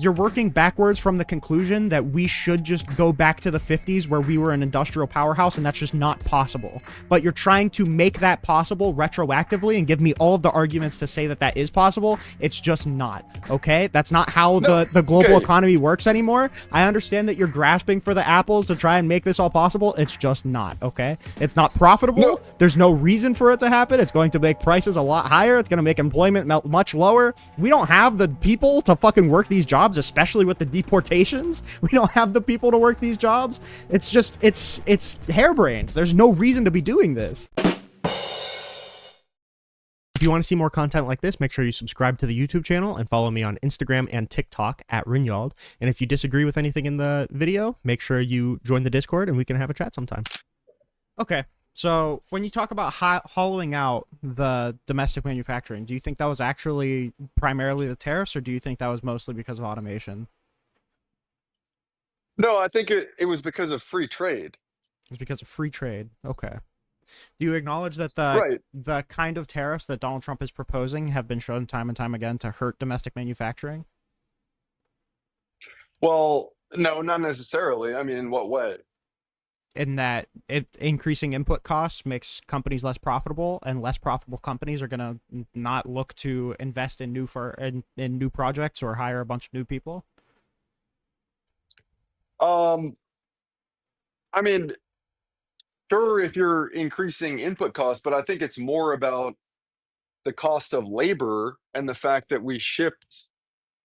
You're working backwards from the conclusion that we should just go back to the 50s where we were an industrial powerhouse, and that's just not possible. But you're trying to make that possible retroactively and give me all of the arguments to say that that is possible. It's just not, okay? That's not how No, the global okay. economy works anymore. I understand that you're grasping for the apples to try and make this all possible. It's just not, okay? It's not profitable. No, There's no reason for it to happen. It's going to make prices a lot higher. It's going to make employment much lower. We don't have the people to fucking work these jobs, especially with the deportations. We don't have the people to work these jobs. It's just, it's harebrained. There's no reason to be doing this. If you want to see more content like this, make sure you subscribe to the YouTube channel and follow me on Instagram and TikTok at Rinyald. And if you disagree with anything in the video, make sure you join the Discord and we can have a chat sometime. Okay, so when you talk about hollowing out the domestic manufacturing, do you think that was actually primarily the tariffs, or do you think that was mostly because of automation? no, I think it was because of free trade. It was because of free trade. Okay. Do you acknowledge that the Right. the kind of tariffs that Donald Trump is proposing have been shown time and time again to hurt domestic manufacturing? Well, no, not necessarily. I mean, in what way? In that increasing input costs makes companies less profitable, and less profitable companies are going to not look to invest in in new projects or hire a bunch of new people. Um, I mean, sure, if you're increasing input costs, but I think it's more about the cost of labor and the fact that we shipped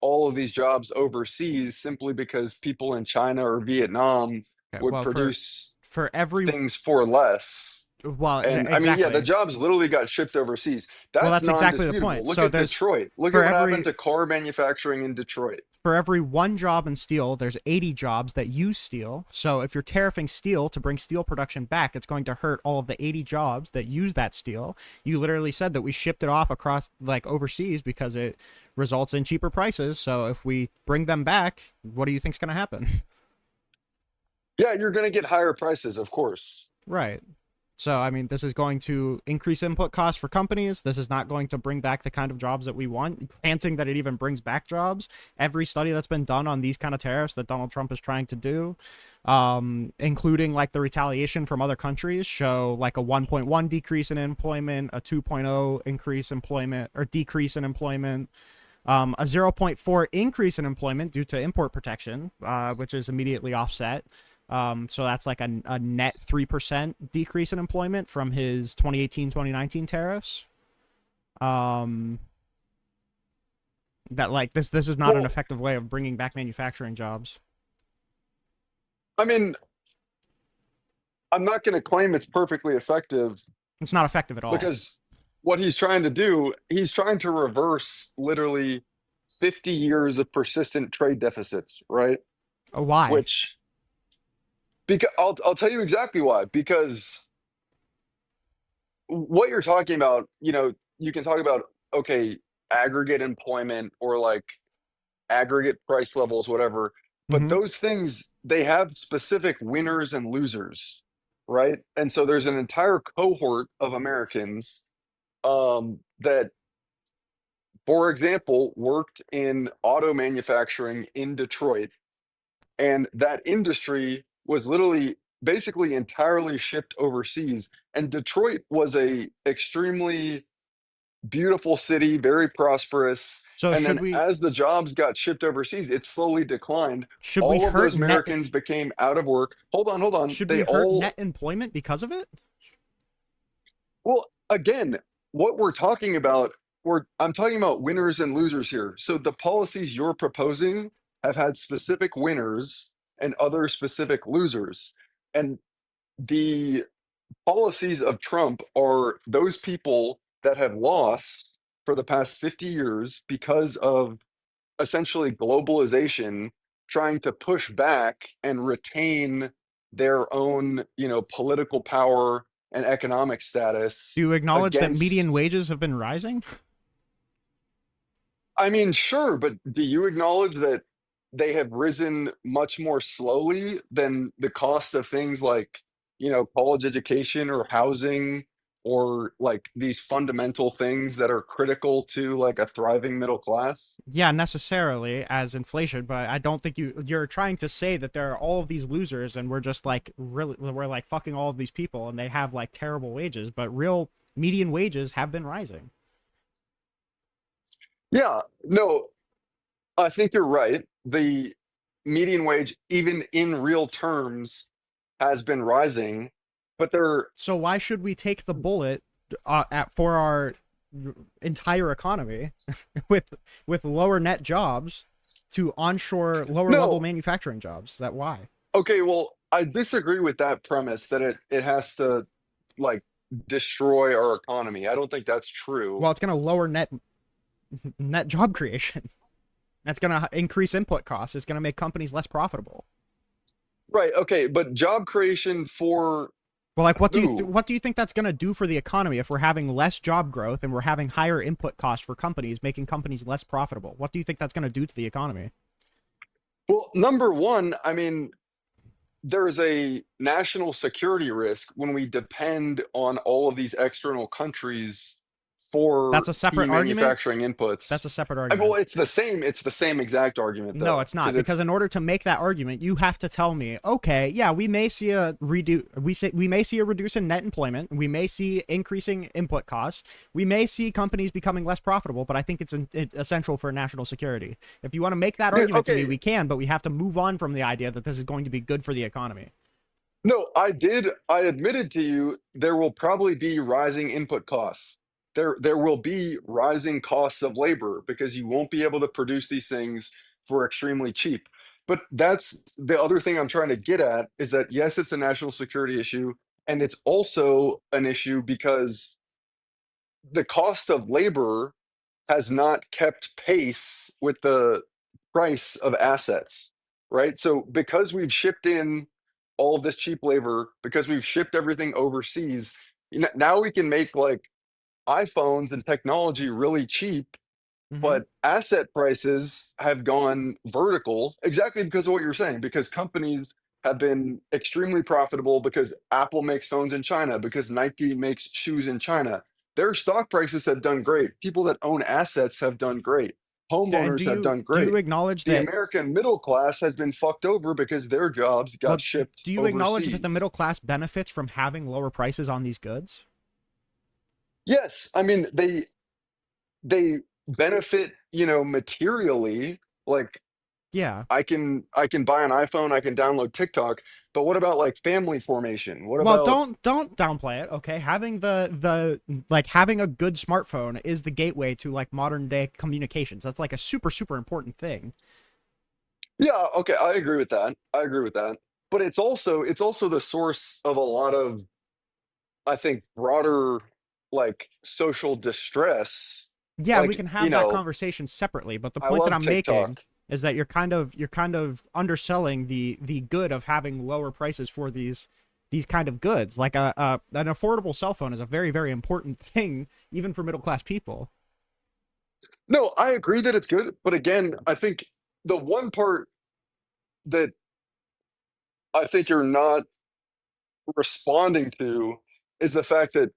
all of these jobs overseas simply because people in China or Vietnam Okay, would well, produce for every things for less. well, And I mean, yeah, the exactly. jobs literally got shipped overseas. Well, That's that's exactly the non-disputable. point. Look So at there's Detroit. Look for at what happened every to car manufacturing in Detroit. for every one job in steel, there's 80 jobs that use steel. So if you're tariffing steel to bring steel production back, it's going to hurt all of the 80 jobs that use that steel. You literally said that we shipped it off across, like, overseas because it results in cheaper prices. So if we bring them back, what do you think's going to happen? Yeah, you're going to get higher prices, of course. Right. So, I mean, this is going to increase input costs for companies. This is not going to bring back the kind of jobs that we want. Granting that it even brings back jobs. Every study that's been done on these kind of tariffs that Donald Trump is trying to do, including like the retaliation from other countries, show like a 1.1 decrease in employment, a 2.0 increase employment or decrease in employment, a 0.4 increase in employment due to import protection, which is immediately offset. So that's like a net 3% decrease in employment from his 2018-2019 tariffs. Um, that like this is not an Well, effective way of bringing back manufacturing jobs. I mean, I'm not going to claim it's perfectly effective It's not effective at all. because what he's trying to do, he's trying to reverse literally 50 years of persistent trade deficits, right? Why? Which, because I'll tell you exactly why. Because what you're talking about, you can talk about, okay, aggregate employment or like aggregate price levels, whatever. But Mm-hmm. those things, they have specific winners and losers, right? And so there's an entire cohort of Americans that, for example, worked in auto manufacturing in Detroit, and that industry was literally basically entirely shipped overseas. And Detroit was a extremely beautiful city, very prosperous. So And then as the jobs got shipped overseas, it slowly declined. should we All of hurt those net Americans became out of work. Hold on. should They we hurt all, net employment because of it? well, again, what we're talking about, I'm talking about winners and losers here. So the policies you're proposing have had specific winners and other specific losers. And the policies of Trump are those people that have lost for the past 50 years because of essentially globalization trying to push back and retain their own, political power and economic Do status you acknowledge that against. median wages have been rising? I mean, sure, but do you acknowledge that they have risen much more slowly than the cost of things like, college education or housing or like these fundamental things that are critical to like a thriving middle class? Yeah, necessarily as inflation, but I don't think you're trying to say that there are all of these losers and we're just like really we're like fucking all of these people and they have like terrible wages, but real median wages have been rising. Yeah, no, I think you're right. The median wage, even in real terms, has been rising, but there, So why should we take the bullet for our entire economy with lower net jobs to onshore lower level no, manufacturing jobs? That why? okay, well, I disagree with that premise that it has to like destroy our economy. I don't think that's true. Well, it's going to lower net job creation. That's going to increase input costs. It's going to make companies less profitable. Right, okay, but job creation for Well, like who? what do you think that's going to do for the economy if we're having less job growth and we're having higher input costs for companies, making companies less profitable? What do you think that's going to do to the economy? Well, number one, I mean, there is a national security risk when we depend on all of these external countries for That's a key separate argument. manufacturing That's inputs. a separate Well, argument. it's the same exact argument No, though, it's not because because it's in order to make that argument, you have to tell me, okay, yeah, we may see a reduce in net employment, we may see increasing input costs, we may see companies becoming less profitable, but I think it's essential for national security. If you want to make that yeah, argument to me, okay. we can, but we have to move on from the idea that this is going to be good for the economy. No, I admitted to you there will probably be rising input costs. There will be rising costs of labor because you won't be able to produce these things for extremely cheap. But that's the other thing I'm trying to get at is that yes, it's a national security issue, and it's also an issue because the cost of labor has not kept pace with the price of assets, right? So because we've shipped in all of this cheap labor, because we've shipped everything overseas, now we can make like iPhones and technology really cheap, Mm-hmm. but asset prices have gone vertical exactly because of what you're saying, because companies have been extremely profitable because Apple makes phones in China, because Nike makes shoes in China. Their stock prices have done great. People that own assets have done great. And Homeowners have done do you great. acknowledge The that? American middle class has been fucked over because their jobs got Well, shipped do you acknowledge that the overseas. middle class benefits from having lower prices on these goods? Yes, I mean they benefit, materially, like Yeah. I can buy an iPhone, I can download TikTok, but what about like family formation? What Well, about don't downplay it. Okay, having the like having a good smartphone is the gateway to like modern day communications. That's like a super important thing. yeah, okay, I agree with that. I agree with that. But it's also the source of a lot of, I think, broader like social distress. Yeah, and we Like, can have that conversation separately. But the I point that love I'm making TikTok. is that you're kind of underselling the good of having lower prices for these kind of goods. Like an affordable cell phone is a very important thing even for middle class people. No, I agree that it's good, but again, I think the one part that I think you're not responding to is the fact that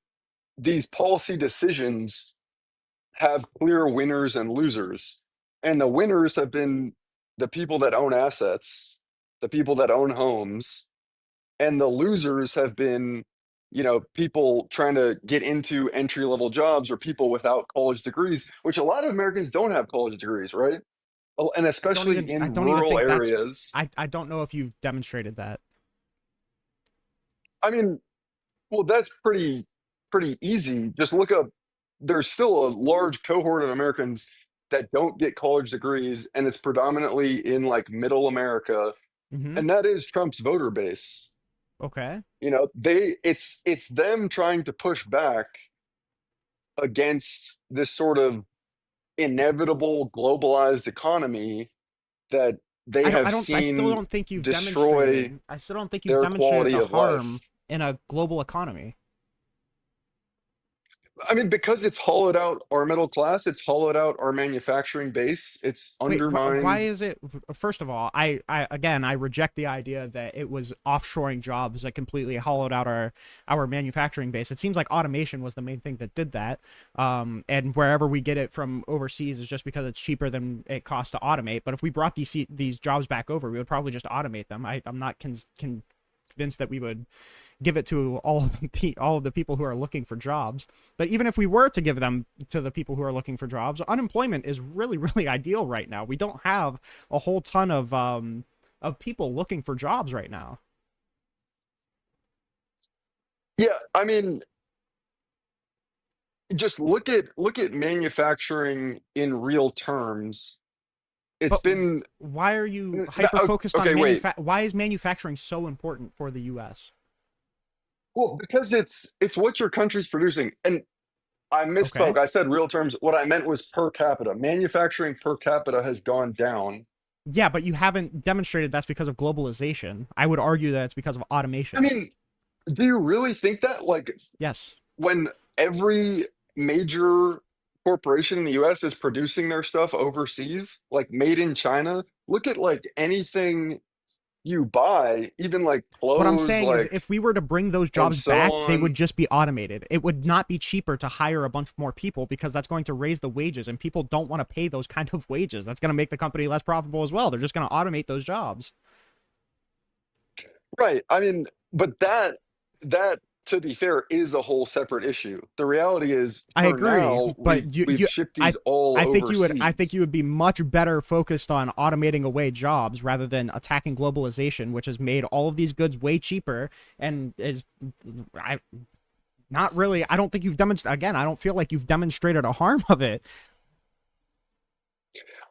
these policy decisions have clear winners and losers. And the winners have been the people that own assets, the people that own homes, and the losers have been, people trying to get into entry level jobs or people without college degrees, which a lot of Americans don't have college degrees, right? Oh, and especially I in don't even rural think that's areas. I don't know if you've demonstrated that. I mean, well, that's pretty easy. Just look up. There's still a large cohort of Americans that don't get college degrees, and it's predominantly in like middle America, Mm-hmm. and that is Trump's voter base. Okay. It's them trying to push back against this sort of inevitable globalized economy that they have I still seen don't think you've destroy demonstrated. I still don't think you've their demonstrated quality the of harm life. in a global economy. I mean, because it's hollowed out our middle class, it's hollowed out our manufacturing base, it's Wait, why undermined. is it? First of all, I reject the idea that it was offshoring jobs that completely hollowed out our manufacturing base. It seems like automation was the main thing that did that. And wherever we get it from overseas is just because it's cheaper than it costs to automate. But if we brought these jobs back over, we would probably just automate them. I'm not convinced that we would give it to all of the people who are looking for jobs. But even if we were to give them to the people who are looking for jobs, unemployment is really really ideal right now. We don't have a whole ton of people looking for jobs right now. Yeah, I mean, just look at manufacturing in real terms. It's But been why are you hyper focused on okay, wait. why is manufacturing so important for the US? Well, because it's what your country's producing. And I Okay. misspoke. I said real terms. What I meant was per capita. Manufacturing per capita has gone down. Yeah, but you haven't demonstrated that's because of globalization. I would argue that it's because of I automation. mean, do you really think that? Like, Yes. when every major corporation in the US is producing their stuff overseas, like made in China, look at like anything you buy, even like What I'm clothes, saying is, like, if we were to bring those and jobs so back, they would on. just be automated. It would not be cheaper to hire a bunch more people because that's going to raise the wages, and people don't want to pay those kind of wages. That's going to make the company less profitable as well. They're just going to automate those jobs. Right. I mean, but that to be fair is a whole separate issue. The reality is I for agree, now but we've shipped I, these all I think overseas. you would be much better focused on automating away jobs rather than attacking globalization, which has made all of these goods way cheaper and is, I not really. I don't think you've demonstrated. Again, I don't feel like you've demonstrated a harm of it.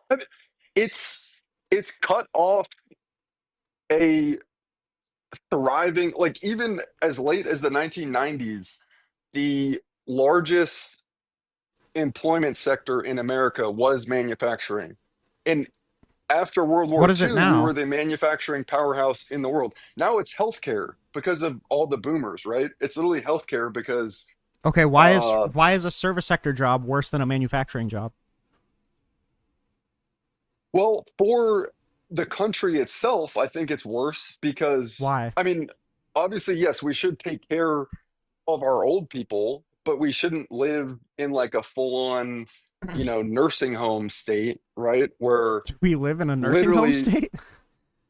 I mean, it's cut off a thriving, like, even as late as the 1990s, the largest employment sector in America was manufacturing. And after World What War is it II, we were now? the manufacturing powerhouse in the world. Now it's healthcare because of all the boomers, right? It's literally healthcare because, Okay, uh, why is a service sector job worse than a manufacturing job? well, for the country itself, I think it's worse because, Why? I mean, obviously, yes, we should take care of our old people, but we shouldn't live in like a full on, nursing home state, right? Where Do we live in a nursing home literally, state?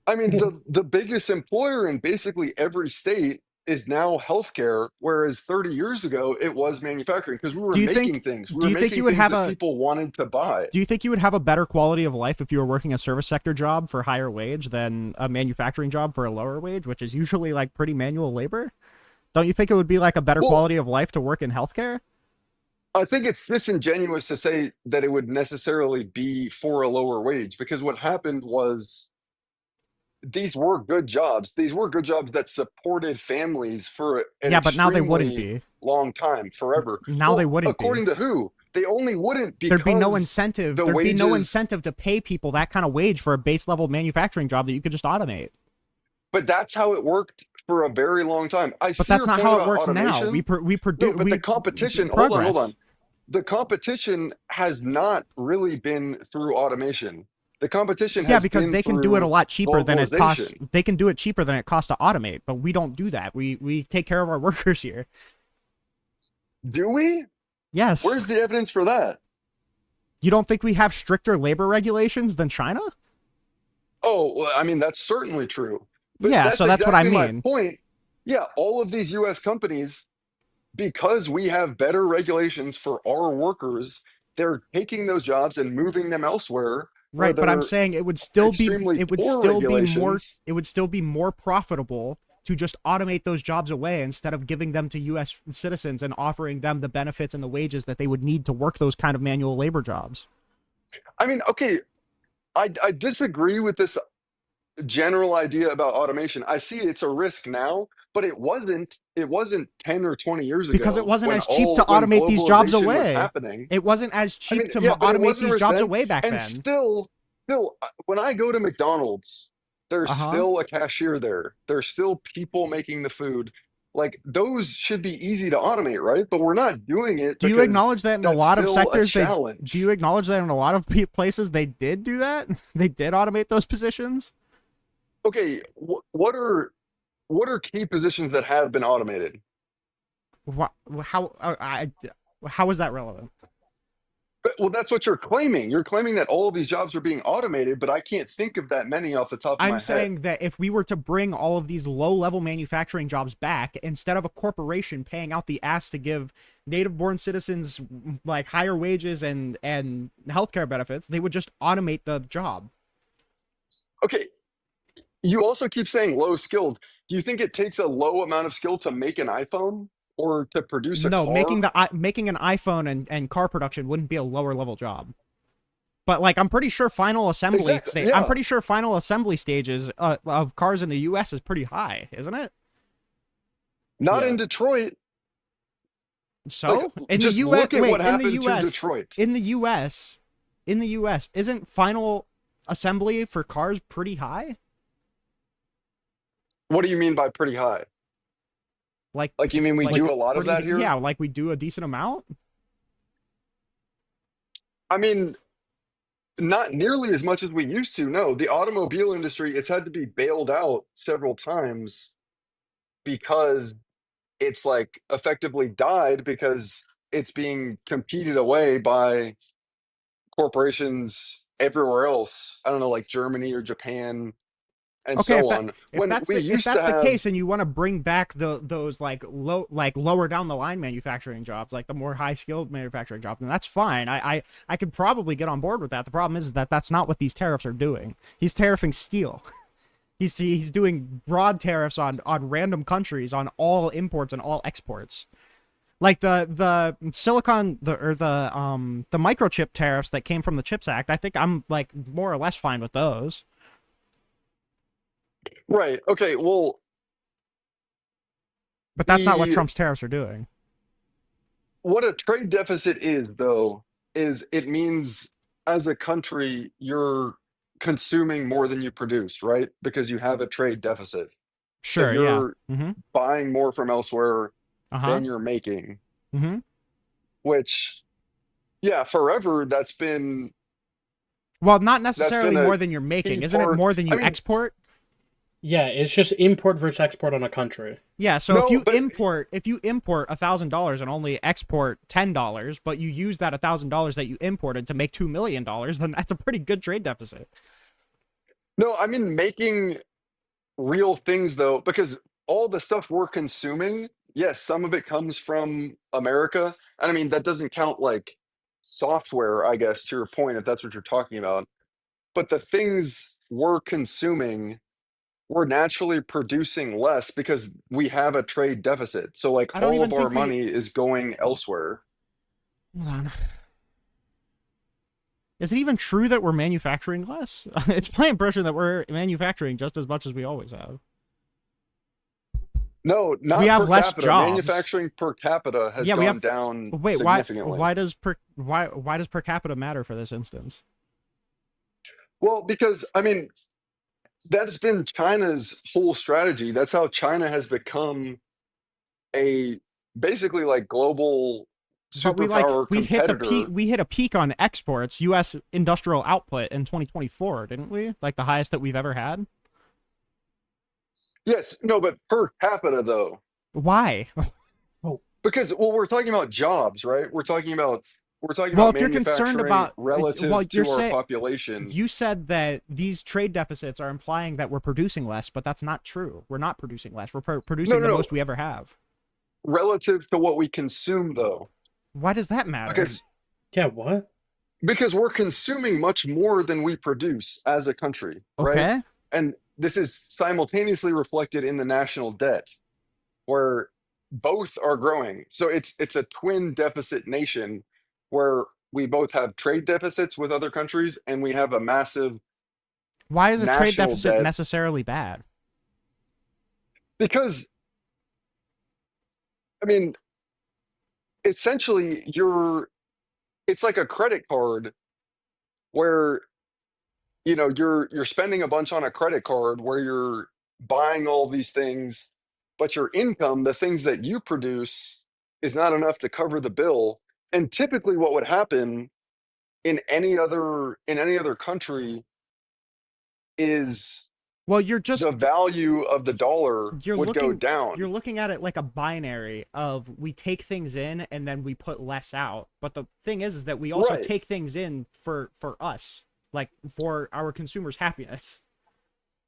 I mean, the biggest employer in basically every state is now healthcare, whereas 30 years ago it was manufacturing because we were making things. We Do were you think you making would things have that a people wanted to buy. do you think you would have a better quality of life if you were working a service sector job for higher wage than a manufacturing job for a lower wage, which is usually like pretty manual labor? Don't you think it would be like a better Well, quality of life to work in healthcare? I think it's disingenuous to say that it would necessarily be for a lower wage because what happened was these were good jobs. These were good jobs that supported families for an Yeah, but now they wouldn't extremely be. long time, forever. Now they Well, wouldn't be. according to who? They only wouldn't There'd be no because incentive. the There'd be no wages, incentive to pay people that kind of wage for a base level manufacturing job that you could just automate. but that's how it worked for a very long time. I But see that's your not point how it about works now. automation. We No, produce but the we competition, hold on. progress. The competition has not really been through automation. The competition Yeah, has because been they can do it a through lot cheaper than it costs. globalization. They can do it cheaper than it costs to automate, but we don't do that. We take care of our workers here. Do we? Yes. Where's the evidence for that? You don't think we have stricter labor regulations than China? Oh, well, I mean, that's certainly true. But Yeah, that's so that's what I exactly my mean. point. Yeah, all of these US companies, because we have better regulations for our workers, they're taking those jobs and moving them elsewhere where Right, but I'm they're saying extremely poor regulations. it would still be more profitable to just automate those jobs away instead of giving them to US citizens and offering them the benefits and the wages that they would need to work those kind of manual labor jobs. I mean, okay, I disagree with this general idea about automation. I see it's a risk now, but it wasn't 10 or 20 years Because it ago wasn't when as cheap to all when automate these jobs globalization was away. happening. It wasn't as I cheap mean, to yeah, but it automate wasn't a these risk jobs then. away back And then. still, when I go to McDonald's, there's Uh huh. still a cashier there. There's still people making the food. Like those should be easy to automate, right? But we're not doing it Do you because acknowledge that in a that's lot of still a sectors they do you challenge. acknowledge that in a lot of places they did do that? They did automate those positions? Okay, what are key positions that have been automated? What, how is that relevant? Well, that's what you're claiming. You're claiming that all of these jobs are being automated, but I can't think of that many off the top of I'm my head. saying that if we were to bring all of these low-level manufacturing jobs back, instead of a corporation paying out the ass to give native-born citizens like higher wages and healthcare benefits, they would just automate the job. Okay, you also keep saying low skilled. Do you think it takes a low amount of skill to make an iPhone or to produce a No, car? making an iPhone and car production wouldn't be a lower level job. But like Exactly. I'm Yeah. pretty sure final assembly stages of cars in the U.S. is pretty high, isn't it? Not in Yeah. Detroit. Like, So in the just U.S., look at wait, what happened to Detroit. in the U.S., in the U.S., isn't final assembly for cars pretty high? What do you mean by pretty high? Like, Like, you mean we like do a lot of that yeah, here? like we do a decent amount. I mean, not nearly as much as we used to. No, the automobile industry, it's had to be bailed out several times because it's like effectively died because it's being competed away by corporations everywhere else. I don't know, like Germany or Japan and Okay, so on. When we if used to that's the have, case, and you want to bring back those like lower down the line manufacturing jobs, like the more high skilled manufacturing jobs, then that's fine. I could probably get on board with that. The problem is that that's not what these tariffs are doing. He's tariffing steel. He's doing broad tariffs on random countries on all imports and all exports. Like the silicon the microchip tariffs that came from the Chips Act. I think I'm like more or less fine with those. right, okay, well, But that's not what the Trump's tariffs are doing. what a trade deficit is, though, is it means as a country, you're consuming more than you produce, right? Because you have a trade deficit. So Sure, yeah. you're Mm-hmm. buying more from elsewhere Uh-huh. than you're making, Mm-hmm. which, yeah, forever Well, not that's necessarily been a more than you're key making. Isn't it part. more than I you mean, export? Yeah, it's just import versus export on a country. Yeah, so no, but if you import $1,000 and only export $10, but you use that $1,000 that you imported to make $2 million, then that's a pretty good trade deficit. no, I mean making real things though, because all the stuff we're consuming, yes, some of it comes from America. And I mean, that doesn't count like software, I guess, to your point, if that's what you're talking about. But the things we're consuming, we're naturally producing less because we have a trade deficit. So, like, I don't all of even our think we money is going elsewhere. hold on. Is it even true that we're manufacturing less? It's my impression that we're manufacturing just as much as we always have. No, We not have per less capita. jobs. Manufacturing per capita has Yeah, we gone have. down Wait, significantly. why does per capita matter for this instance? Well, because I mean, that's been China's whole strategy. That's how China has become a basically like global But superpower competitor. we hit a peak on exports, U.S. industrial output in 2024, didn't we? Like the highest that we've ever had. Yes, no, but per capita though, Why? Oh, because well, we're talking about jobs, right? We're talking Well, about if you're concerned manufacturing about, well, relative to our population. you said that these trade deficits are implying that we're producing less, but that's not true. We're not producing less. We're No, producing no, the no. most we ever have. Relative to what we consume though, Why does that matter? because yeah, what? we're consuming much more than we produce as a country, right? Okay. And this is simultaneously reflected in the national debt, where both are growing. So it's a twin deficit nation where we both have trade deficits with other countries and we have a massive Why is a trade national deficit debt necessarily bad? because I mean essentially you're it's like a credit card where you're spending a bunch on a credit card where you're buying all these things but your income, the things that you produce, is not enough to cover the bill. And typically what would happen in any other country is Well, you're just the value of the dollar you're would go looking you're down. looking at it like a binary of we take things in and then we put less out. But the thing is that we also Right. take things in for us, like for our consumers' happiness,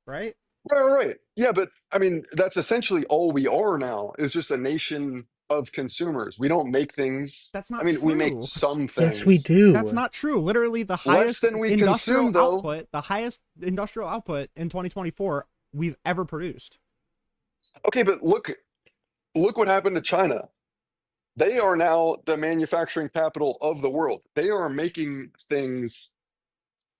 right? Right. Yeah, but I mean, that's essentially all we are now is just a nation of consumers. We don't make things. That's I not mean, we make true. some Yes, we things. That's do. not true. Literally Less than we consume, though. the highest industrial output in 2024 we've ever produced. Okay, but look what happened to China. They are now the manufacturing capital of the world. They are making things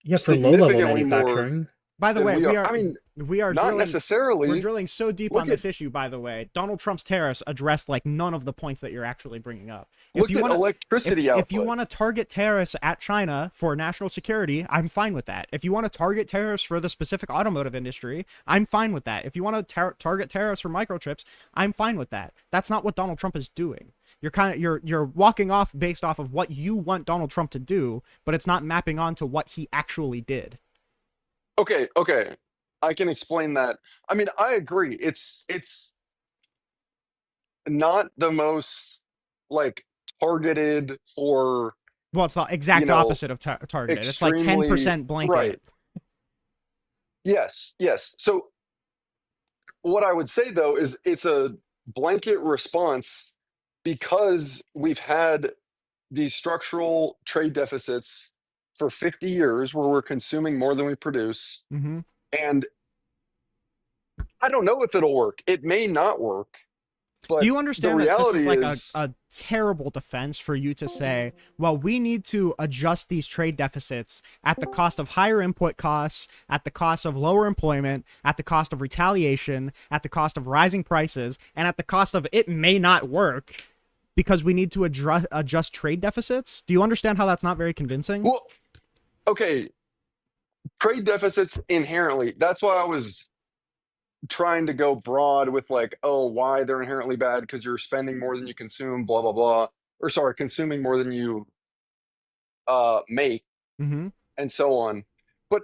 Yeah, for low-level significantly more manufacturing. By the than way, we are. I mean, we are not drilling we're necessarily. drilling so deep on Look at this issue, by the way. Donald Trump's tariffs addressed like none of the points that you're actually bringing up. If look you at want to electricity if you output. want to target tariffs at China for national security, I'm fine with that. If you want to target tariffs for the specific automotive industry, I'm fine with that. If you want to target tariffs for microchips, I'm fine with that. That's not what Donald Trump is doing. You're walking off based off of what you want Donald Trump to do, but it's not mapping on to what he actually did. Okay. I can explain that. I mean, I agree. It's not the most like targeted or, Well, it's the you exact know, opposite of targeted. It's like extremely 10% blanket. right. Yes. So what I would say though is it's a blanket response because we've had these structural trade deficits for 50 years where we're consuming more than we produce. Mm-hmm. And I don't know if it'll work. It may not work, Do but you the understand that this is reality like is, a terrible defense for you to say, well, we need to adjust these trade deficits at the cost of higher input costs, at the cost of lower employment, at the cost of retaliation, at the cost of rising prices, and at the cost of it may not work because we need to adjust trade deficits? Do you understand how that's not very convincing? well, okay, trade deficits inherently, that's why I was trying to go broad with like, oh, why they're inherently bad because you're spending more than you consume, blah, blah, blah. Or sorry, consuming more than you make, Mm-hmm. and so on. But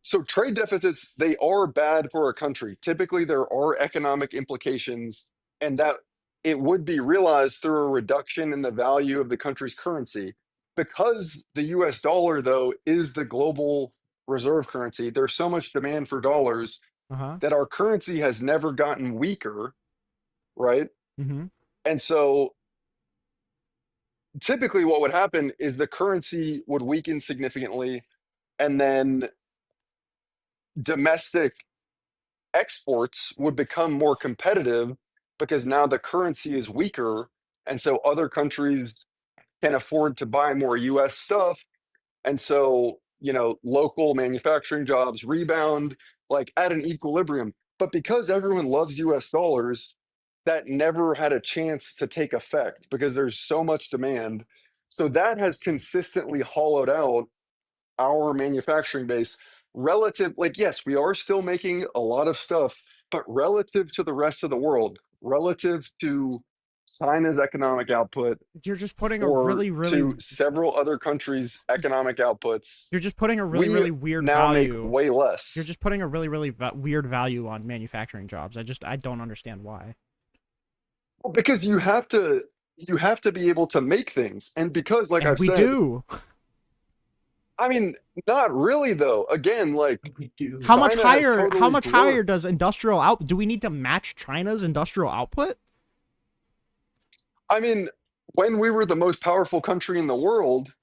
so trade deficits, they are bad for a country. Typically, there are economic implications, and that it would be realized through a reduction in the value of the country's currency. Because the US dollar, though, is the global reserve currency, there's so much demand for dollars Uh-huh. that our currency has never gotten weaker, right? Mm-hmm. And so typically what would happen is the currency would weaken significantly, and then domestic exports would become more competitive because now the currency is weaker. And so other countries can afford to buy more US stuff. And so, local manufacturing jobs rebound like at an equilibrium. But because everyone loves US dollars, that never had a chance to take effect because there's so much demand. So that has consistently hollowed out our manufacturing base relative. Like, yes, we are still making a lot of stuff, but relative to the rest of the world, relative to China's economic output You're just putting a or really, really to several other countries' economic outputs, you're just putting a really, we really weird now make value. way You're less. just putting a really, really weird value on manufacturing jobs. I don't understand why. Well, because you have to be able to make things. And because, like And I've we said, do. I mean, not really though. Again, like We do. China has How totally much higher dwarfed. does industrial output? Do we need to match China's industrial output? I mean, when we were the most powerful country in the world,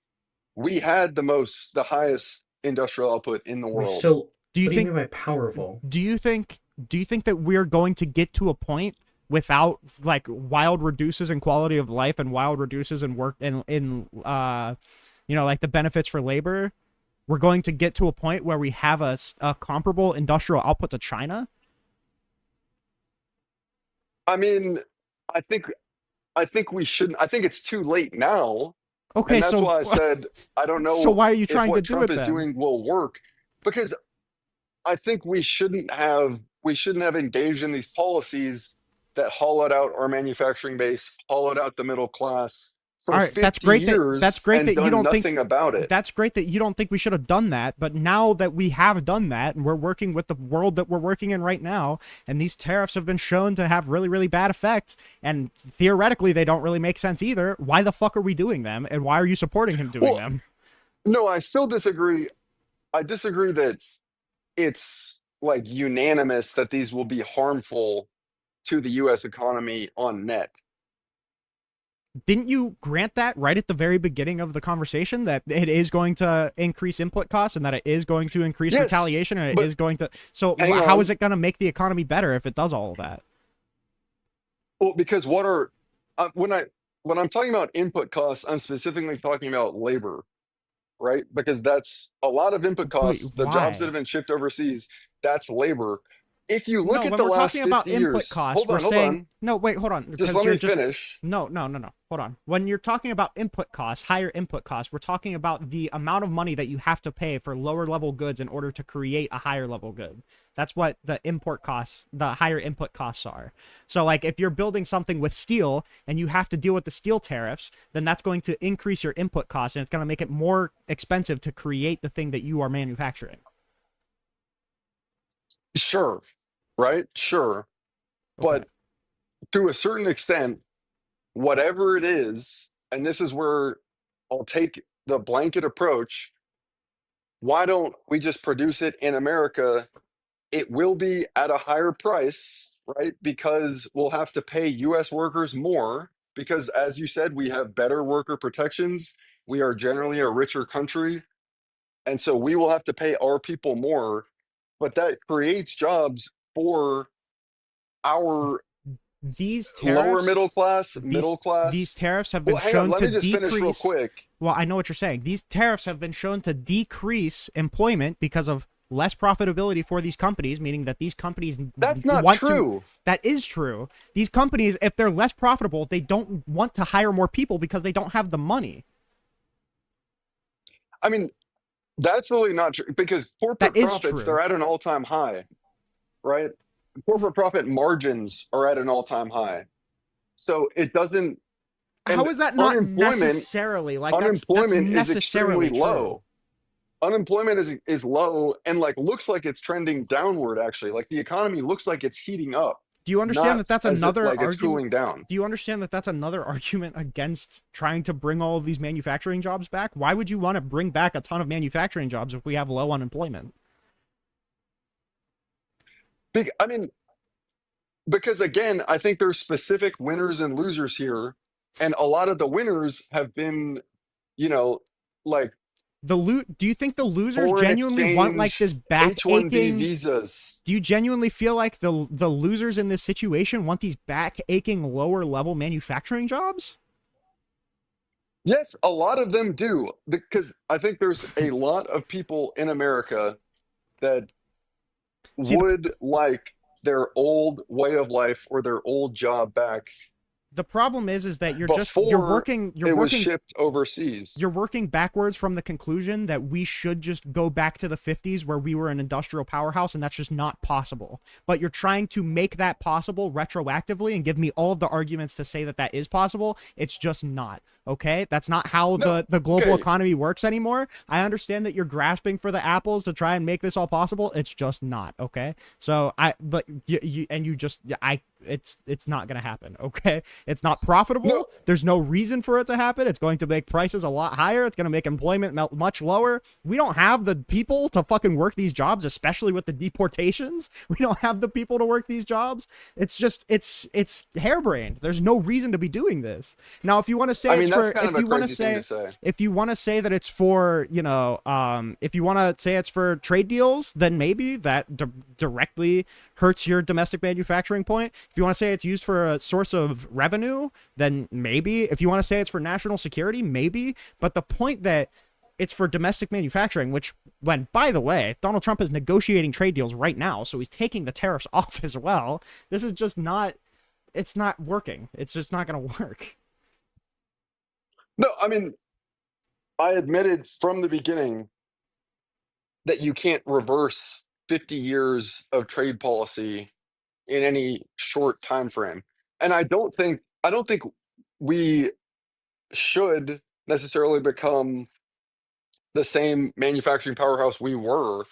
we had the highest industrial output in the We world. still. Do you What do you think mean by powerful? do you think do you think that we're going to get to a point without like wild reduces in quality of life and wild reduces in work in like the benefits for labor? We're going to get to a point where we have a comparable industrial output to China? I mean, I think I think we shouldn't. I think it's too late now, Okay, and that's so why I said I don't so know why are you if trying to what do Trump it is then? doing will work because I think we shouldn't have engaged in these policies that hollowed out our manufacturing base, hollowed out the middle class All for right, that's 50 great that's years great and that you done don't think nothing about it. that's great that you don't think we should have done that, but now that we have done that and we're working with the world that we're working in right now, and these tariffs have been shown to have really, really bad effects, and theoretically they don't really make sense either, why the fuck are we doing them, and why are you supporting him doing Well, them? no, I still disagree. I disagree that it's like unanimous that these will be harmful to the US economy on net. Didn't you grant that right at the very beginning of the conversation that it is going to increase input costs and that it is going to increase Yes, retaliation and it but is going to so hang how is on. it going to make the economy better if it does all of that? Well, because what are when I'm talking about input costs, I'm specifically talking about labor, right? Because that's a lot of input Wait, costs, the jobs that why? have been shipped overseas, that's labor. If you look No, at when the we're last talking about 50 input years, costs, we're hold saying on, no. Wait, hold on, just because let you're me just finish. no. Hold on. When you're talking about input costs, higher input costs, we're talking about the amount of money that you have to pay for lower level goods in order to create a higher level good. That's what the import costs, the higher input costs are. So, like, if you're building something with steel and you have to deal with the steel tariffs, then that's going to increase your input costs and it's going to make it more expensive to create the thing that you are manufacturing. Sure, right? Sure. Okay. But to a certain extent, whatever it is, and this is where I'll take the blanket approach, why don't we just produce it in America? It will be at a higher price, right? Because we'll have to pay US workers more because, as you said, we have better worker protections. We are generally a richer country. And so we will have to pay our people more, but that creates jobs for our These lower tariffs middle these class. tariffs have been Well, hang on, shown let to me just finish real decrease. quick. Well, I know what you're saying. These tariffs have been shown to decrease employment because of less profitability for these companies, meaning that these companies That's not want to. true. That is true. These companies, if they're less profitable, they don't want to hire more people because they don't have the money. I mean, that's really not true because That corporate is profits, they're true. at an all-time high, right? Corporate profit margins are at an all-time high. So it doesn't, How and is that not unemployment, necessarily like that's unemployment is extremely necessarily true? low. Unemployment is low and like looks like it's trending downward actually. Like the economy looks like it's heating up, Do you understand not that that's as if another like it's argument? cooling down. Do you understand that that's another argument against trying to bring all of these manufacturing jobs back? Why would you want to bring back a ton of manufacturing jobs if we have low unemployment? I mean, because again, I think there's specific winners and losers here, and a lot of the winners have been, you know, like Do you think the losers foreign genuinely want like exchange, this back H-1B aching? visas. Do you genuinely feel like the losers in this situation want these back aching lower level manufacturing jobs? Yes, a lot of them do, because I think there's a lot of people in America that See, would like their old way of life or their old job back the problem is that before it was shipped overseas. you're working backwards from the conclusion that we should just go back to the 50s where we were an industrial powerhouse, and that's just not possible. But you're trying to make that possible retroactively and give me all of the arguments to say that that is possible. It's just not. Okay, that's not how No, the global okay, economy works anymore. I understand that you're grasping for the apples to try and make this all possible. It's just not. Okay, so but you just I it's not gonna happen. Okay, it's not no, profitable. There's no reason for it to happen. It's going to make prices a lot higher. It's going to make employment much lower. We don't have the people to fucking work these jobs, especially with the deportations. We don't have the people to work these jobs. It's just it's harebrained. There's no reason to be doing this. Now, if you want to say I it's mean that's for kind of a crazy thing to say. if you want to say that it's for if you want to say it's for trade deals, then maybe that directly hurts your domestic manufacturing point. If you want to say it's used for a source of revenue, then maybe. If you want to say it's for national security, maybe. But the point that it's for domestic manufacturing, which, when, by the way, Donald Trump is negotiating trade deals right now, so he's taking the tariffs off as well. This is just not, it's not working. It's just not going to work. No, I mean I admitted from the beginning that you can't reverse 50 years of trade policy in any short time frame. And I don't think we should necessarily become the same manufacturing powerhouse we were,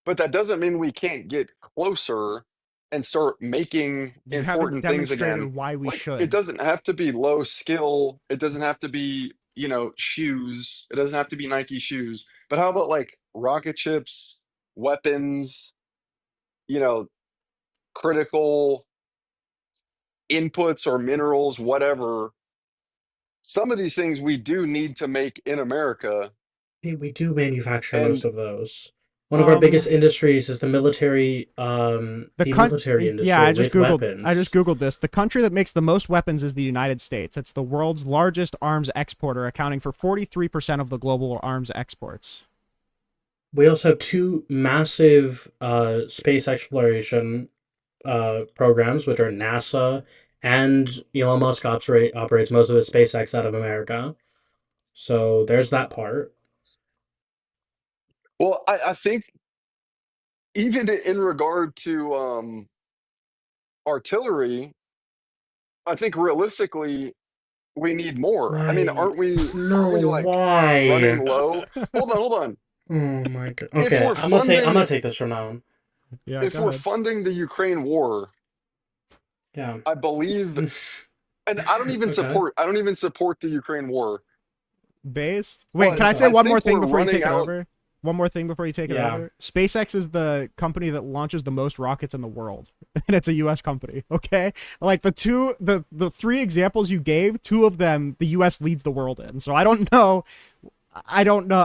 but that doesn't mean we can't get closer and start making You haven't important things demonstrated again. why we Like it should. doesn't have to be low skill, it doesn't have to be, shoes, it doesn't have to be Nike shoes, but how about like rocket ships, weapons, you know, critical inputs or minerals, whatever. Some of these things we do need to make in America. We do manufacture most And of those. One of our Um, biggest industries is the the con- military yeah, industry with I just weapons. googled this. The country that makes the most weapons is the United States. It's the world's largest arms exporter, accounting for 43% of the global arms exports. We also have two massive space exploration programs, which are NASA and Elon Musk operates most of his SpaceX out of America. So there's that part. well, I think even in regard to artillery, I think realistically we need more. I mean, Why? aren't No, we like running why? low? Hold on. Oh my god. If Okay, we're I'm funding gonna take this from now on. Yeah, if go we're ahead. funding the Ukraine war, Yeah. I believe, and Okay. I don't even support the Ukraine war, Based. Wait, can but I say Okay. I one more think thing we're before you running take it out. over? One more thing before you take it Yeah. over. SpaceX is the company that launches the most rockets in the world, and it's a U.S. company. Okay, like the three examples you gave, two of them the U.S. leads the world in. So I don't know.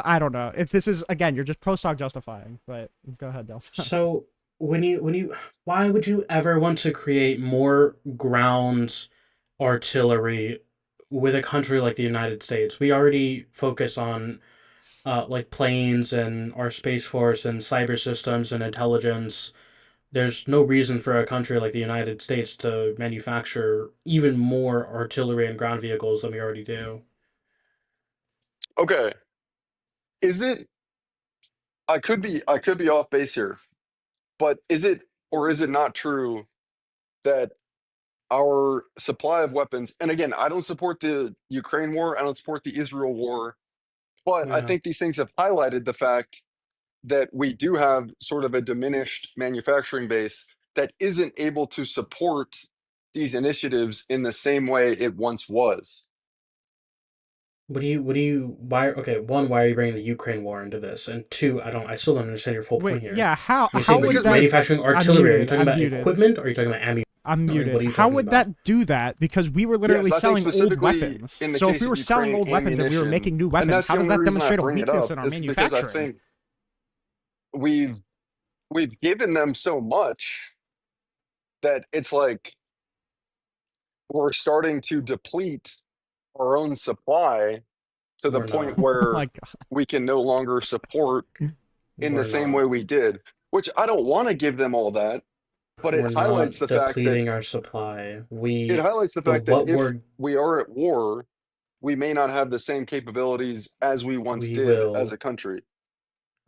I don't know if this is again. You're just post hoc justifying. But go ahead, Delta. So when you why would you ever want to create more ground artillery with a country like the United States? We already focus on like planes and our space force and cyber systems and intelligence. There's no reason for a country like the United States to manufacture even more artillery and ground vehicles than we already do. Okay, is it? I could be off base here, but is it or is it not true that our supply of weapons, and again, I don't support the Ukraine war, I don't support the Israel war, but I Yeah. think these things have highlighted the fact that we do have sort of a diminished manufacturing base that isn't able to support these initiatives in the same way it once was. Why, okay, one, why are you bringing the Ukraine war into this? And two, I still don't understand your full Wait, point here. yeah. You're How saying would like Because that? manufacturing I'm artillery. Are you muted. talking I'm about muted. equipment or are you talking about ammunition? I'm Like, what muted. are you How talking would about? that do that? Because we were literally yes, I think selling old specifically weapons. in the So if case we of were selling Ukraine old weapons and we were ammunition, making new and weapons, that's how the does only that reason I demonstrate a bring it weakness up, in our is because I manufacturing? think we've we've given them so much that it's like we're starting to deplete our own supply to the We're point not. Oh my where god. we can no longer support in the We're same way not. we did, which I don't want to give them all that, but We're not depleting our supply. it highlights the The fact that what if we're, we are at war, we may not have the same capabilities as we once we did as will. a country.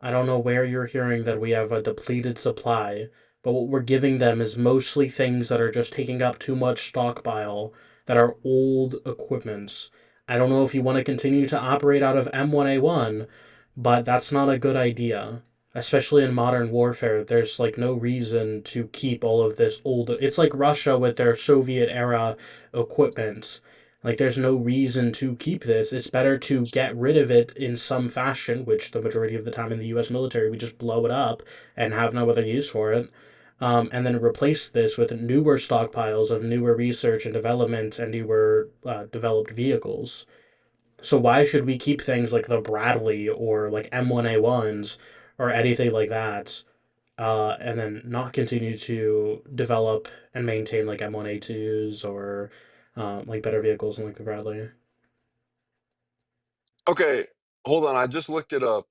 I don't know where you're hearing that we have a depleted supply, but what we're giving them is mostly things that are just taking up too much stockpile that are old equipments. I don't know if you want to continue to operate out of M1A1, but that's not a good idea. Especially in modern warfare, there's like no reason to keep all of this old. It's like Russia with their Soviet era equipment. Like, there's no reason to keep this. It's better to get rid of it in some fashion, which the majority of the time in the US military, we just blow it up and have no other use for it. And then replace this with newer stockpiles of newer research and development and newer developed vehicles. So, why should we keep things like the Bradley or like M1A1s or anything like that, and then not continue to develop and maintain like M1A2s or like better vehicles and like the Bradley. Okay, hold on. I just looked it up.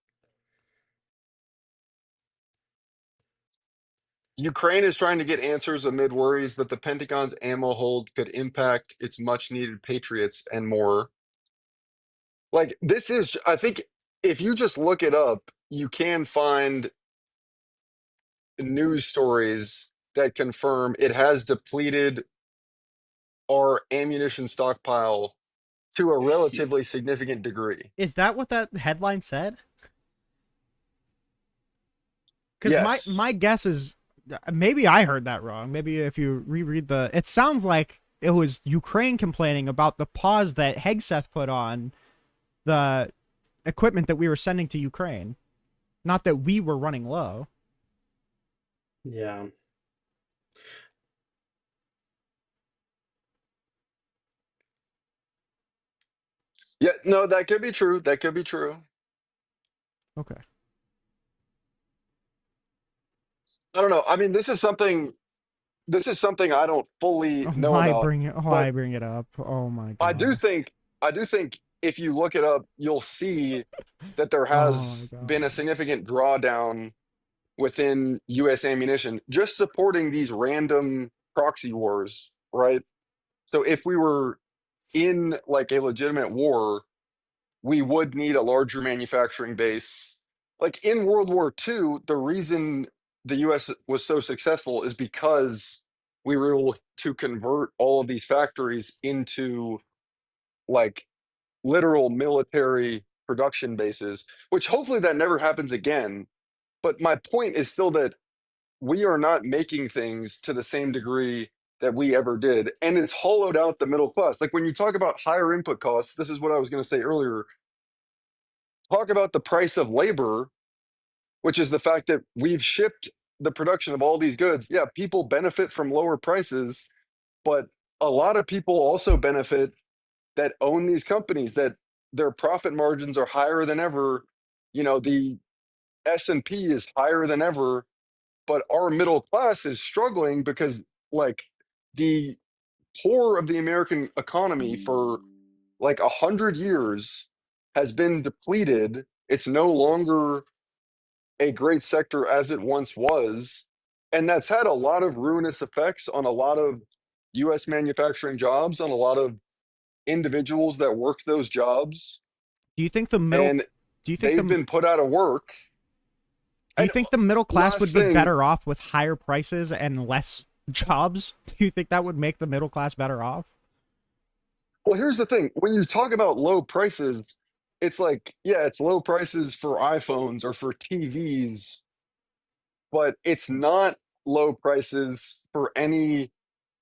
Ukraine is trying to get answers amid worries that the Pentagon's ammo hold could impact its much needed Patriots and more. Like, this is, I think, if you just look it up, you can find news stories that confirm it has depleted our ammunition stockpile to a relatively significant degree. Is that what that headline said? Because Yes. my guess is maybe I heard that wrong. Maybe if you reread the, it sounds like it was Ukraine complaining about the pause that Hegseth put on the equipment that we were sending to Ukraine, not that we were running low. Yeah. Yeah, no, that could be true. That could be true. Okay. I don't know. I mean, this is something I don't fully know about, but Why bring it up? Oh my I do god. think I do think if you look it up, you'll see that there Oh my has been god. a significant drawdown within US ammunition just supporting these random proxy wars, right? So if we were in like a legitimate war, we would need a larger manufacturing base. Like in World War II, the reason the US was so successful is because we were able to convert all of these factories into like literal military production bases, which hopefully that never happens again. But my point is still that we are not making things to the same degree that we ever did. And it's hollowed out the middle class. Like when you talk about higher input costs, this is what I was going to say earlier. Talk about the price of labor, which is the fact that we've shipped the production of all these goods. Yeah, people benefit from lower prices, but a lot of people also benefit that own these companies that their profit margins are higher than ever. The S&P is higher than ever, but our middle class is struggling because like the core of the American economy for like 100 years has been depleted. It's no longer a great sector as it once was. And that's had a lot of ruinous effects on a lot of US manufacturing jobs, on a lot of individuals that work those jobs. Do you think the middle And do you think they've the been put out of work. do you And think the middle class last would be thing, better off with higher prices and less jobs? Do you think that would make the middle class better off? well, here's the thing. When you talk about low prices, it's like, yeah, it's low prices for iPhones or for TVs, but it's not low prices for any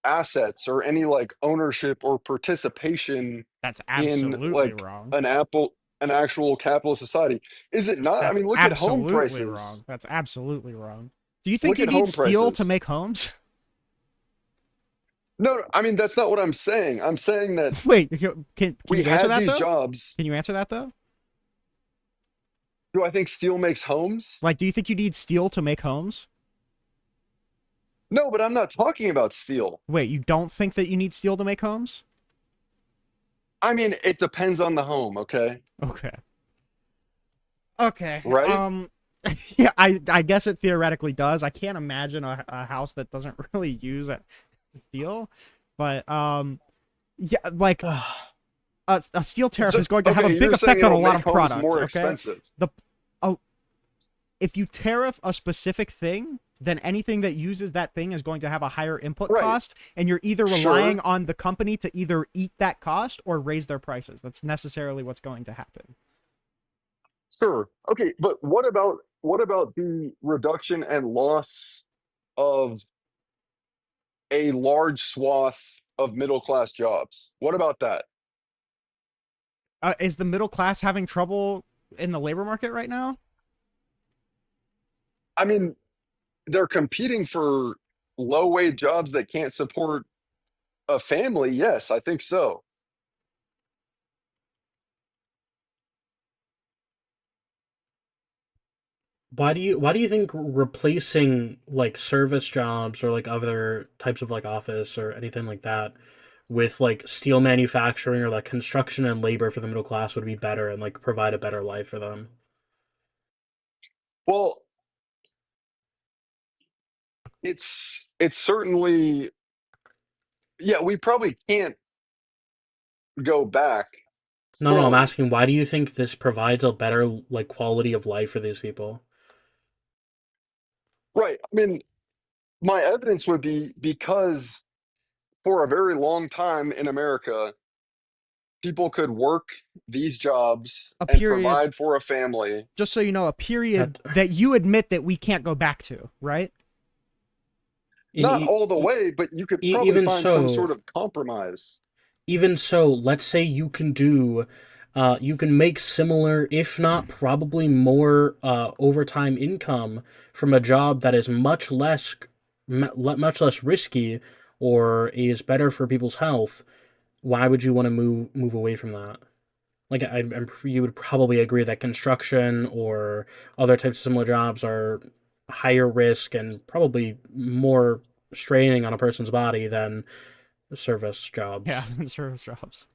assets or any like ownership or participation That's in absolutely like wrong. an actual capitalist society. Is it not? I That's mean, look at home absolutely prices. wrong. That's absolutely wrong. Do you think Look you at need home steel to prices. make homes? No, I mean that's not what I'm saying. I'm saying that Wait, can we you answer have that these though? jobs. Can you answer that though? Do I think steel makes homes? Like, do you think you need steel to make homes? No, but I'm not talking about steel. Wait, you don't think that you need steel to make homes? I mean, it depends on the home, okay? Okay. Okay. Right? Yeah, I guess it theoretically does. I can't imagine a house that doesn't really use steel, but yeah, like a steel tariff So, is going to have a okay, big you're saying effect on a it'll lot make of homes products. more Okay, expensive. the oh, if you tariff a specific thing, then anything that uses that thing is going to have a higher input Right. cost, and you're either relying Sure. on the company to either eat that cost or raise their prices. That's necessarily what's going to happen. Sure. Okay, but what about the reduction and loss of a large swath of middle class jobs? What about that? Is the middle class having trouble in the labor market right now? I mean, they're competing for low wage jobs that can't support a family. Yes, I think so. Why do you think replacing like service jobs or like other types of like office or anything like that with like steel manufacturing or like construction and labor for the middle class would be better and like provide a better life for them? Well, it's certainly, yeah, we probably can't go back No, no, I'm fully. asking why do you think this provides a better like quality of life for these people? Right. I mean, my evidence would be because for a very long time in America, people could work these jobs A and period, provide for a family. just so you know, a period That that you admit that we can't go back to, right? in Not all the way, but you could probably even find some so, sort of compromise. let's say you can do, you can make similar, if not probably more, overtime income from a job that is much less risky, or is better for people's health. Why would you want to move away from that? Like you would probably agree that construction or other types of similar jobs are higher risk and probably more straining on a person's body than service Yeah, jobs. in service jobs.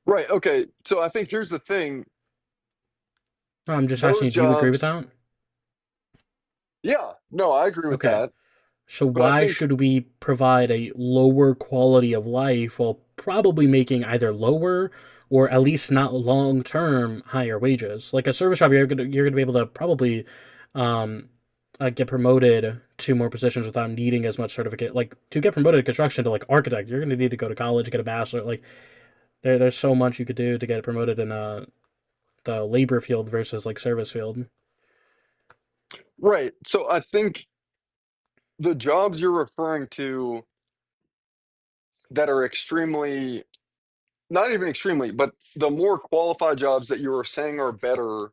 Right. Okay. So I think here's the thing. I'm just asking Those you, do you agree with jobs, that? yeah, no, I agree with Okay. that. So But I why think, should we provide a lower quality of life while probably making either lower or at least not long term higher wages? Like a service job, you're gonna be able to probably um, get promoted to more positions without needing as much certificate. Like to get promoted to construction to like architect, you're gonna need to go to college, get a bachelor. Like there's so much you could do to get promoted in the labor field versus like service field. right. So I think the jobs you're referring to that are extremely, not even extremely, but the more qualified jobs that you were saying are better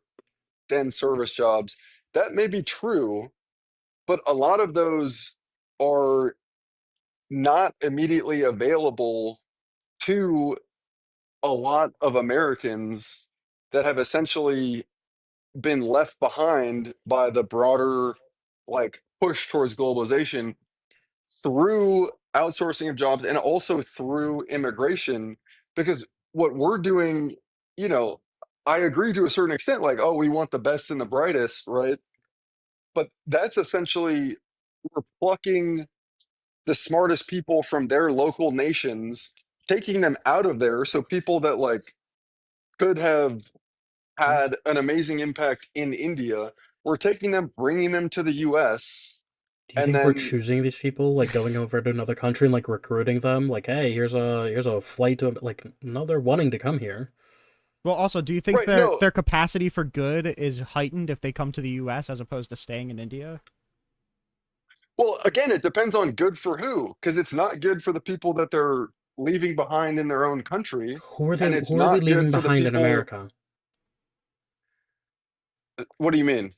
than service jobs, that may be true, but a lot of those are not immediately available to a lot of Americans that have essentially been left behind by the broader like push towards globalization through outsourcing of jobs and also through immigration, because what we're doing, you know, I agree to a certain extent, like, oh, we want the best and the brightest, right? But that's essentially we're plucking the smartest people from their local nations, taking them out of there. So people that like could have had an amazing impact in India, we're taking them, bringing them to the US, Do you and think we're then, choosing these people, like going over to another country and like recruiting them? Like, hey, here's a flight to like. No, they're wanting to come here. Well, also, do you think right, their no, their capacity for good is heightened if they come to the U.S. as opposed to staying in India? well, again, it depends on good for who, because it's not good for the people that they're leaving behind in their own country, Who are they? and it's Who are we not good leaving for the behind in people. America? What do you mean?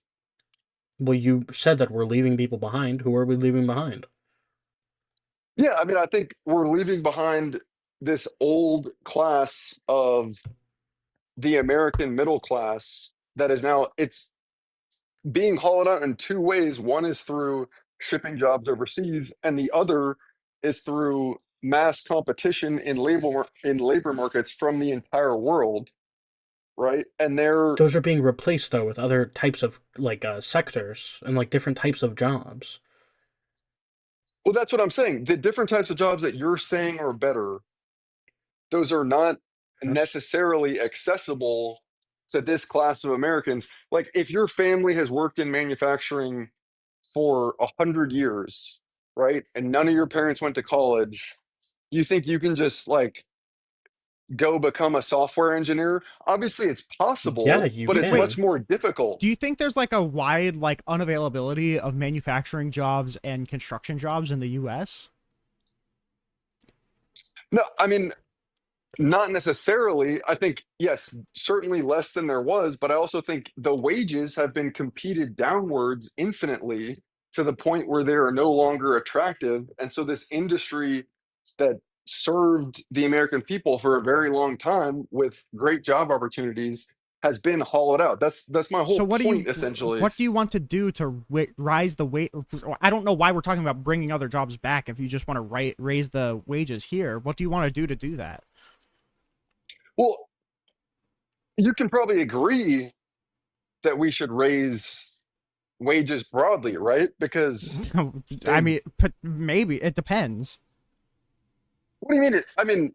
Well, you said that we're leaving people behind. Who are we leaving behind? Yeah, I mean, I think we're leaving behind this old class of the American middle class that is now it's being hollowed out in two ways. One is through shipping jobs overseas, and the other is through mass competition in labor markets from the entire world, right? And they're Those are being replaced though with other types of like sectors and like different types of jobs. well, that's what I'm saying. The different types of jobs that you're saying are better, those are not That's necessarily accessible to this class of Americans. Like if your family has worked in manufacturing for 100 years, right, and none of your parents went to college, you think you can just like go become a software engineer? Obviously, it's yeah, possible, you but it's Wait, much can. more difficult. do you think there's like a wide like unavailability of manufacturing jobs and construction jobs in the U.S.? No, I mean, not necessarily. I think, yes, certainly less than there was, but I also think the wages have been competed downwards infinitely to the point where they are no longer attractive. And so, this industry that served the American people for a very long time with great job opportunities has been hollowed out. That's my So whole what do point, you essentially. what do you want to do to rise the wage? I don't know why we're talking about bringing other jobs back if you just want to raise the wages here. What do you want to do that? Well, you can probably agree that we should raise wages broadly, right? Because I they've mean, maybe it depends. what do you mean? I mean,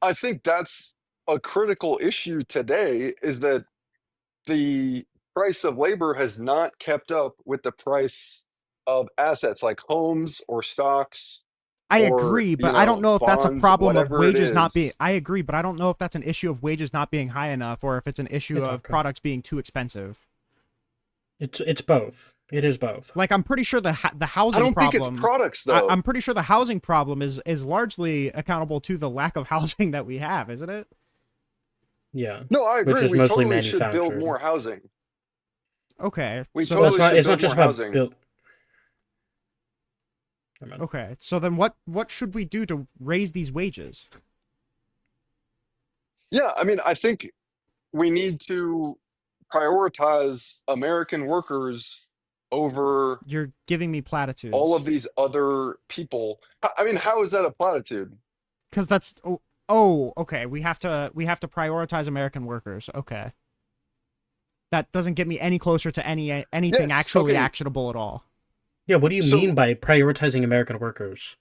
I think that's a critical issue today is that the price of labor has not kept up with the price of assets like homes or stocks I or, agree, but I don't know if that's a bonds, problem of whatever it wages not being. is. I agree, but I don't know if that's an issue of wages not being high enough, or if it's an issue It's of okay. products being too expensive. It's both. It is both. Like I'm pretty sure the I housing don't think it's problem. products I'm though. pretty sure the housing problem is largely accountable to the lack of housing that we have, isn't it? Yeah, No, I which agree. is We mostly totally should build manufactured. more housing. Okay, We so Well, it's totally that's not. should It's not build just more about housing. build. Never mind. okay. So then what should we do to raise these wages? Yeah, I mean, I think we need to prioritize American workers over You're giving me all of platitudes these other people. I mean, how is that a platitude? because that's oh okay. We have to prioritize American workers. Okay, that doesn't get me any closer to anything Yes. actually Okay. actionable at all. Yeah, what do you mean So by prioritizing American workers?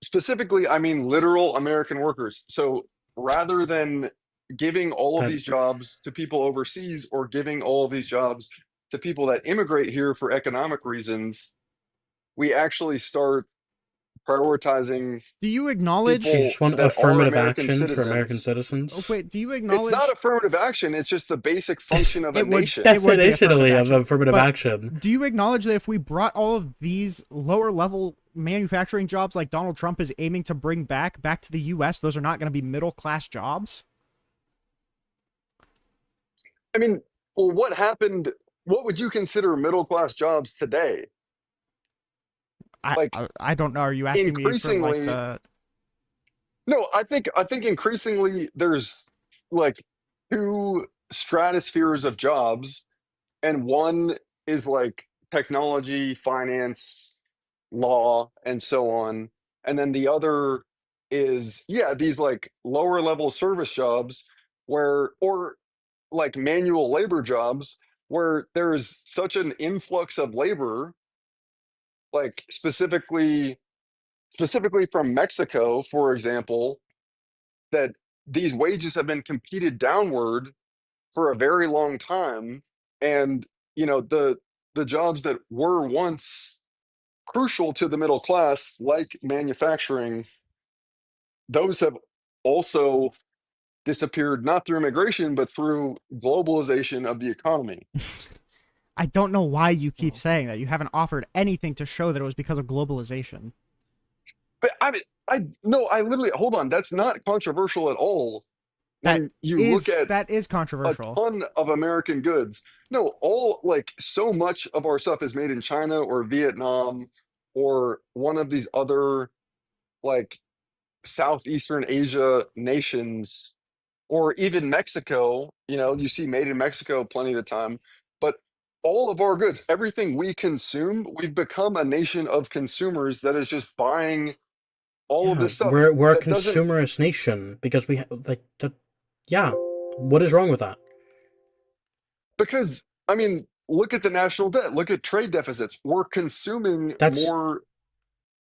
specifically, I mean literal American workers. So rather than giving all of That these jobs to people overseas or giving all of these jobs to people that immigrate here for economic reasons, we actually start prioritizing Do you you acknowledge? people just want that are affirmative American action for American citizens. Oh citizens. wait, do you It's not acknowledge? affirmative action, it's just the basic This function of a It would nation. it would be affirmative definitionally of action. affirmative But action. do you acknowledge that if we brought all of these lower level manufacturing jobs like Donald Trump is aiming to bring back to the US, those are not going to be middle class jobs? I mean, well, what happened? What would you consider middle class jobs today? I, Like I I don't know. Are you asking me for like increasingly, the no, I think increasingly there's like two stratospheres of jobs, and one is like technology, finance, law, and so on. And then the other is, yeah, these like lower level service jobs where, or like manual labor jobs where there's such an influx of labor, like specifically from Mexico, for example, that these wages have been competed downward for a very long time. And the jobs that were once crucial to the middle class, like manufacturing, those have also disappeared not through immigration but through globalization of the economy. I don't know why you keep Well, saying that. You haven't offered anything to show that it was because of globalization. But I mean, I no, I literally, hold on, that's not controversial at all That when you look is at that is a controversial. ton of American goods. No, all like so much of our stuff is made in China or Vietnam or one of these other like Southeastern Asia nations, or even Mexico. You see made in Mexico plenty of the time. But all of our goods, everything we consume, we've become a nation of consumers that is just buying all of yeah, this stuff we're a that doesn't. consumerist nation because like that. Yeah, what is wrong with that? Because, I mean, look at the national debt, look at trade deficits. We're consuming That's more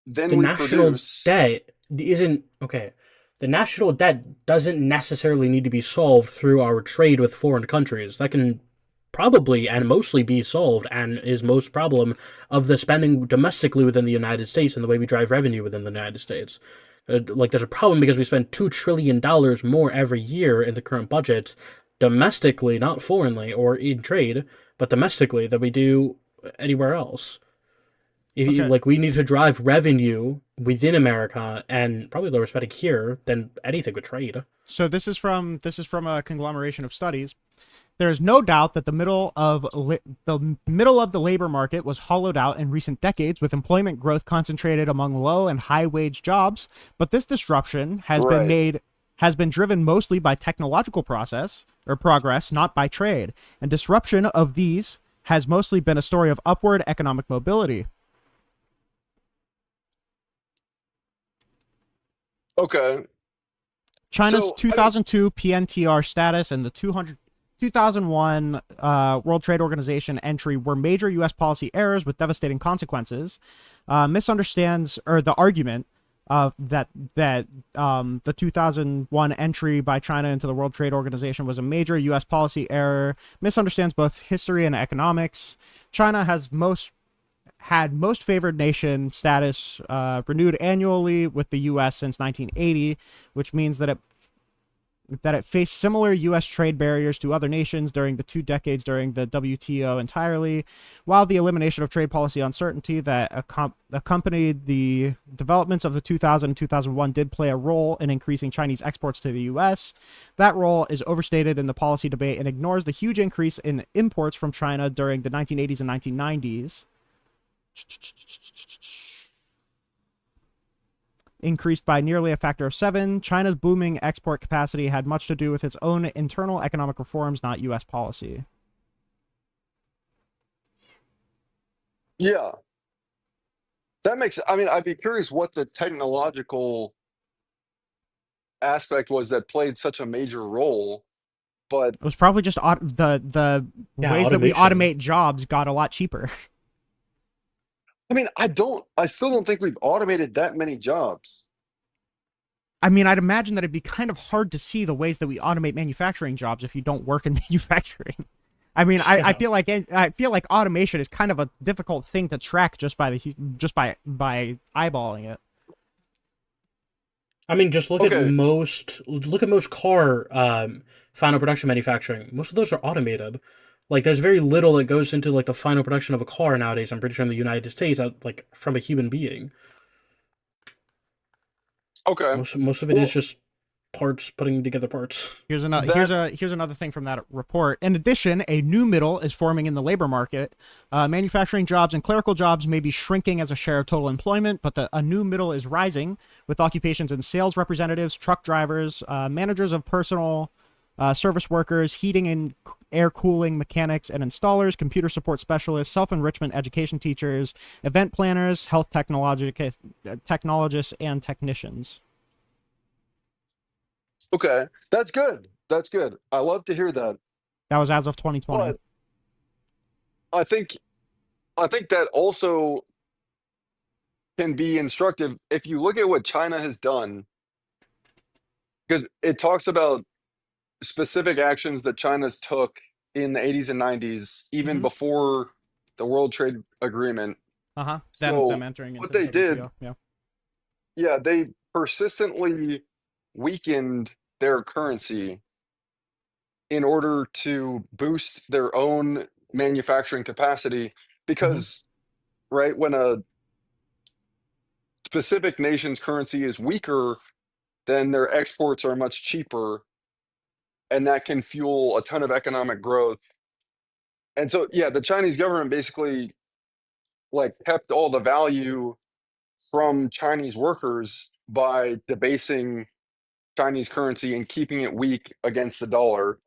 than the we national produce. debt isn't okay. The national debt doesn't necessarily need to be solved through our trade with foreign countries. That can probably and mostly be solved and is most problem of the spending domestically within the United States and the way we drive revenue within the United States. Like there's a problem because we spend $2 trillion more every year in the current budget domestically, not foreignly or in trade, but domestically than we do anywhere else. If you, Okay. like we need to drive revenue within America and probably lower spending here than anything with trade. So this is from a conglomeration of studies. There is no doubt that the middle of the labor market was hollowed out in recent decades, with employment growth concentrated among low and high wage jobs. But this disruption Right. has been driven mostly by technological process or progress, not by trade. And disruption of these has mostly been a story of upward economic mobility. Okay. China's So, I mean, 2002 PNTR status and the 2001 World Trade Organization entry were major U.S. policy errors with devastating consequences. Misunderstands or the argument that the 2001 entry by China into the World Trade Organization was a major U.S. policy error misunderstands both history and economics. China had most favored nation status renewed annually with the U.S. since 1980, which means that it faced similar U.S. trade barriers to other nations during the 2 decades during the WTO entirely, while the elimination of trade policy uncertainty that accompanied the developments of the 2000 and 2001 did play a role in increasing Chinese exports to the U.S. That role is overstated in the policy debate and ignores the huge increase in imports from China during the 1980s and 1990s. Increased by nearly a factor of 7. China's booming export capacity had much to do with its own internal economic reforms, not U.S. policy. Yeah, that makes. I mean, I'd be curious what the technological aspect was that played such a major role. But It was probably just the Yeah, ways that we automation. automate jobs got a lot cheaper. I mean, I still don't think we've automated that many jobs. I mean, I'd imagine that it'd be kind of hard to see the ways that we automate manufacturing jobs if you don't work in manufacturing. I mean, I Yeah. feel like automation is kind of a difficult thing to track just by eyeballing it. I mean, just Okay, look at most car final production manufacturing. Most of those are automated. Like, there's very little that goes into like the final production of a car nowadays. I'm pretty sure in the United States, like from a human being. okay. Most of it is Well, just parts, putting together parts. that Here's another thing from that report. In addition, a new middle is forming in the labor market. Manufacturing jobs and clerical jobs may be shrinking as a share of total employment, but a new middle is rising with occupations in sales representatives, truck drivers, managers of personal service workers, heating and air cooling mechanics and installers, computer support specialists, self enrichment education teachers, event planners, health technologists, and technicians. okay. That's good. That's good. I love to hear that. That was as of 2020. But I think I think that also can be instructive if you look at what China has done, because it talks about specific actions that China's took in the 80s and 90s, even Mm-hmm. before the World Trade Agreement. Uh-huh. Them So entering what into the they did, WTO. Yeah. yeah, they persistently weakened their currency in order to boost their own manufacturing capacity Mm-hmm. because, right, when a specific nation's currency is weaker, then their exports are much cheaper, and that can fuel a ton of economic growth. And so, yeah, the Chinese government basically like kept all the value from Chinese workers by debasing Chinese currency and keeping it weak against the dollar.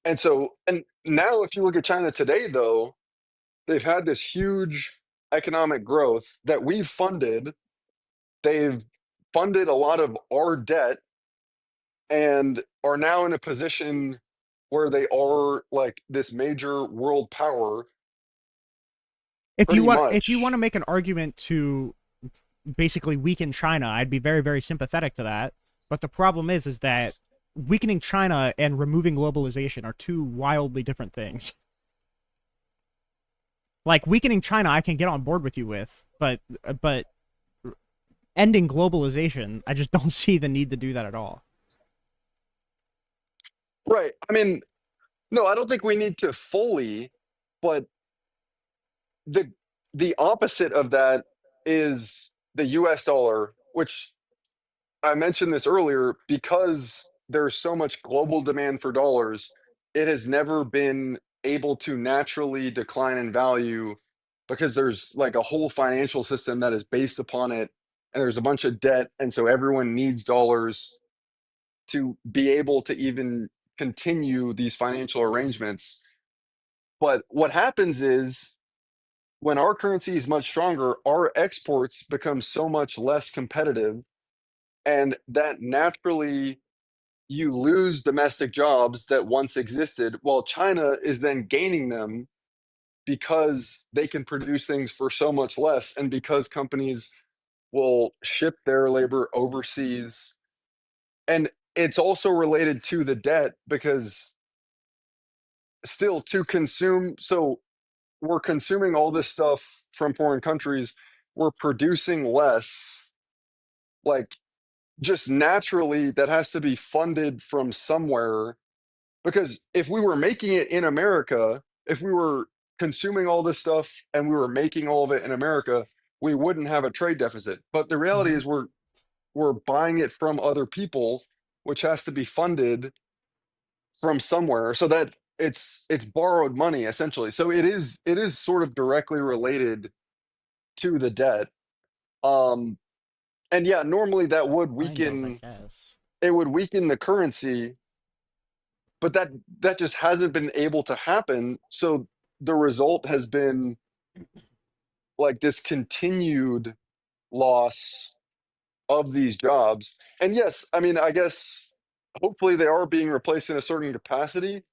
And so, and now if you look at China today, though, they've had this huge economic growth that we've funded. They've funded a lot of our debt and are now in a position where they are like this major world power pretty If you want much. to make an argument to basically weaken China, I'd be very, very sympathetic to that. But the problem is that weakening China and removing globalization are two wildly different things. Like weakening China, I can get on board with you with, but ending globalization, I just don't see the need to do that at all. Right. I mean, no, I don't think we need to fully, but the the opposite of that is the US dollar, which I mentioned this earlier because there's so much global demand for dollars, it has never been able to naturally decline in value because there's like a whole financial system that is based upon it and there's a bunch of debt and so everyone needs dollars to be able to even continue these financial arrangements. But what happens is when our currency is much stronger, our exports become so much less competitive and that naturally you lose domestic jobs that once existed while China is then gaining them because they can produce things for so much less and because companies will ship their labor overseas. And it's also related to the debt because still to consume, so we're consuming all this stuff from foreign countries, we're producing less, like just naturally that has to be funded from somewhere. Because if we were making it in America, if we were consuming all this stuff and we were making all of it in America, we wouldn't have a trade deficit. But the reality Mm-hmm. is we're buying it from other people, which has to be funded from somewhere. So that it's borrowed money essentially. So it is sort of directly related to the debt. Um and yeah, normally that would Kind of, I weaken guess. it would weaken the currency, but that just hasn't been able to happen. So the result has been like this continued loss of these jobs. And yes, I mean, I guess hopefully they are being replaced in a certain capacity.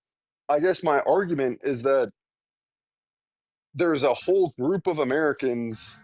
I guess my argument is that there's a whole group of Americans